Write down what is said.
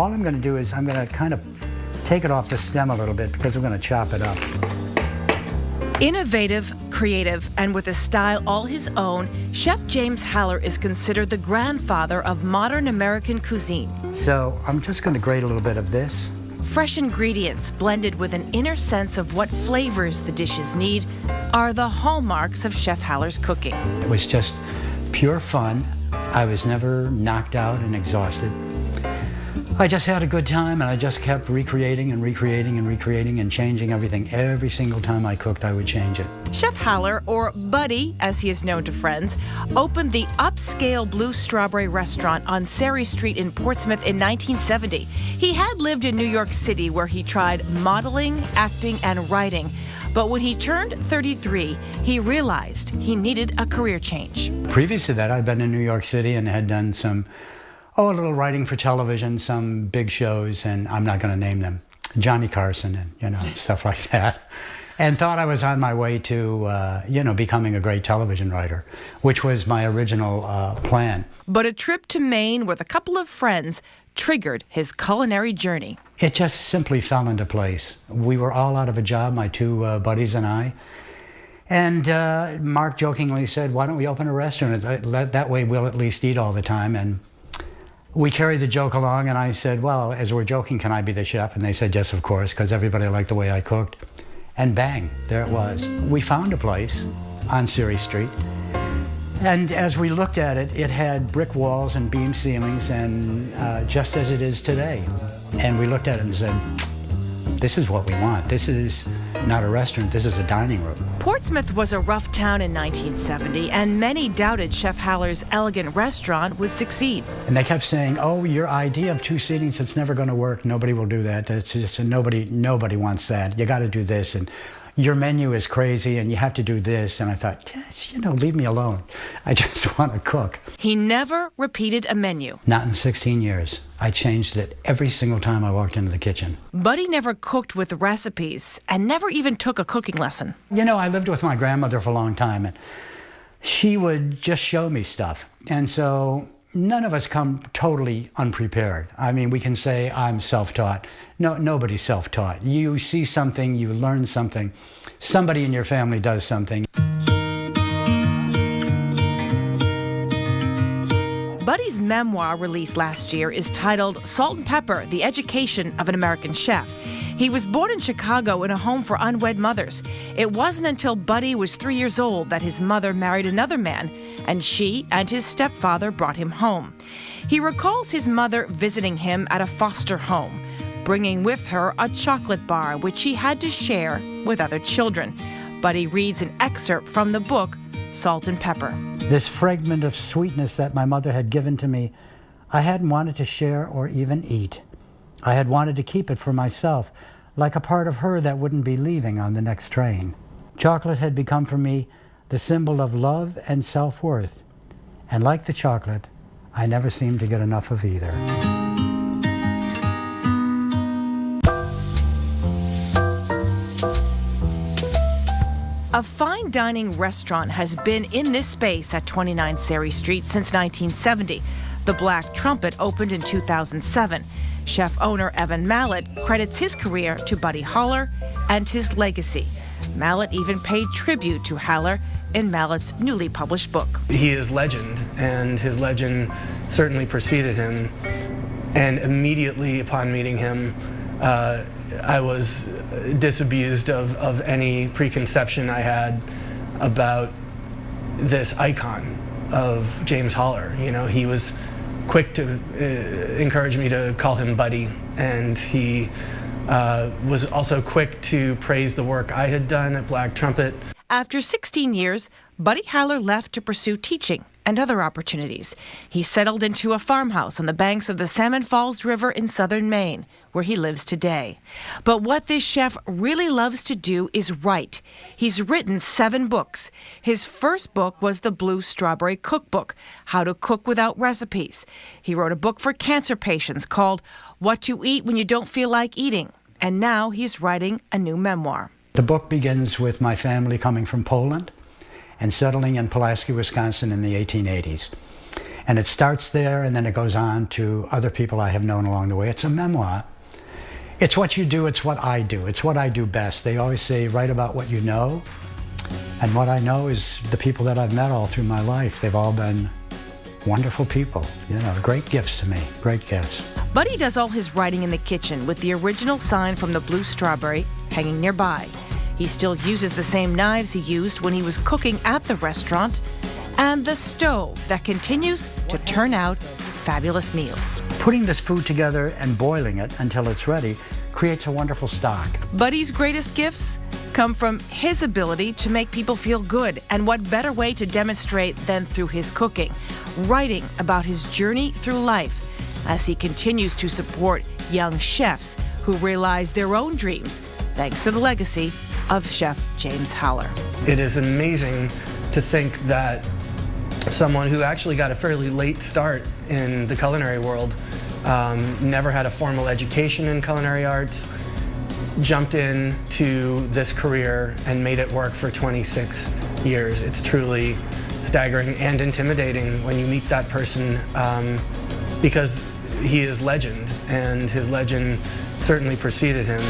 all I'm going to do is I'm going to kind of take it off the stem a little bit because we're going to chop it up. Innovative, creative, and with a style all his own, Chef James Haller is considered the grandfather of modern American cuisine. So I'm just going to grate a little bit of this. Fresh ingredients blended with an inner sense of what flavors the dishes need are the hallmarks of Chef Haller's cooking. It was just pure fun. I was never knocked out and exhausted. I just had a good time, and I just kept recreating and recreating and recreating and changing everything. Every single time I cooked, I would change it. Chef Haller, or Buddy, as he is known to friends, opened the upscale Blue Strawberry restaurant on Surrey Street in Portsmouth in 1970. He had lived in New York City, where he tried modeling, acting, and writing. But when he turned 33, he realized he needed a career change. Previous to that, I'd been in New York City and had done some a little writing for television, some big shows, and I'm not going to name them, Johnny Carson and, stuff like that. And thought I was on my way to, becoming a great television writer, which was my original plan. But a trip to Maine with a couple of friends triggered his culinary journey. It just simply fell into place. We were all out of a job, my two buddies and I. And Mark jokingly said, why don't we open a restaurant? That way we'll at least eat all the time. And we carried the joke along, and I said, well, as we're joking, can I be the chef? And they said, yes, of course, because everybody liked the way I cooked. And bang, there it was. We found a place on Surrey Street. And as we looked at it, it had brick walls and beam ceilings, and just as it is today. And we looked at it and said, this is what we want. This is not a restaurant, this is a dining room. Portsmouth was a rough town in 1970, and many doubted Chef Haller's elegant restaurant would succeed. And they kept saying, oh, your idea of two seatings, it's never going to work. Nobody will do that. It's just, nobody wants that. You got to do this. And your menu is crazy, and you have to do this. And I thought, yes, leave me alone. I just want to cook. He never repeated a menu. Not in 16 years. I changed it every single time I walked into the kitchen. Buddy never cooked with recipes and never even took a cooking lesson. I lived with my grandmother for a long time, and she would just show me stuff. And so none of us come totally unprepared. I mean, we can say I'm self-taught. No, nobody's self-taught. You see something, you learn something. Somebody in your family does something. Buddy's memoir, released last year, is titled Salt and Pepper, The Education of an American Chef. He was born in Chicago in a home for unwed mothers. It wasn't until Buddy was 3 years old that his mother married another man, and she and his stepfather brought him home. He recalls his mother visiting him at a foster home, bringing with her a chocolate bar, which she had to share with other children. Buddy reads an excerpt from the book, Salt and Pepper. This fragment of sweetness that my mother had given to me, I hadn't wanted to share or even eat. I had wanted to keep it for myself, like a part of her that wouldn't be leaving on the next train. Chocolate had become for me the symbol of love and self-worth. And like the chocolate, I never seemed to get enough of either. A fine dining restaurant has been in this space at 29 Surrey Street since 1970. The Black Trumpet opened in 2007. Chef owner Evan Mallett credits his career to Buddy Haller and his legacy. Mallett even paid tribute to Haller in Mallett's newly published book. He is legend, and his legend certainly preceded him. And immediately upon meeting him, I was disabused of any preconception I had about this icon of James Haller. He was quick to encourage me to call him Buddy, and he was also quick to praise the work I had done at Black Trumpet. After 16 years, Buddy Haller left to pursue teaching and other opportunities. He settled into a farmhouse on the banks of the Salmon Falls River in southern Maine, where he lives today. But what this chef really loves to do is write. He's written 7 books. His first book was the Blue Strawberry Cookbook, How to Cook Without Recipes. He wrote a book for cancer patients called What to Eat When You Don't Feel Like Eating. And now he's writing a new memoir. The book begins with my family coming from Poland and settling in Pulaski, Wisconsin in the 1880s. And it starts there, and then it goes on to other people I have known along the way. It's a memoir. It's what you do, it's what I do. It's what I do best. They always say, write about what you know. And what I know is the people that I've met all through my life. They've all been wonderful people, you know, great gifts to me, great gifts. Buddy does all his writing in the kitchen with the original sign from the Blue Strawberry hanging nearby. He still uses the same knives he used when he was cooking at the restaurant, and the stove that continues to turn out fabulous meals. Putting this food together and boiling it until it's ready creates a wonderful stock. Buddy's greatest gifts come from his ability to make people feel good, and what better way to demonstrate than through his cooking, writing about his journey through life as he continues to support young chefs who realize their own dreams thanks to the legacy of Chef James Haller. It is amazing to think that someone who actually got a fairly late start in the culinary world, never had a formal education in culinary arts, jumped into this career and made it work for 26 years. It's truly staggering and intimidating when you meet that person, because he is legend, and his legend certainly preceded him.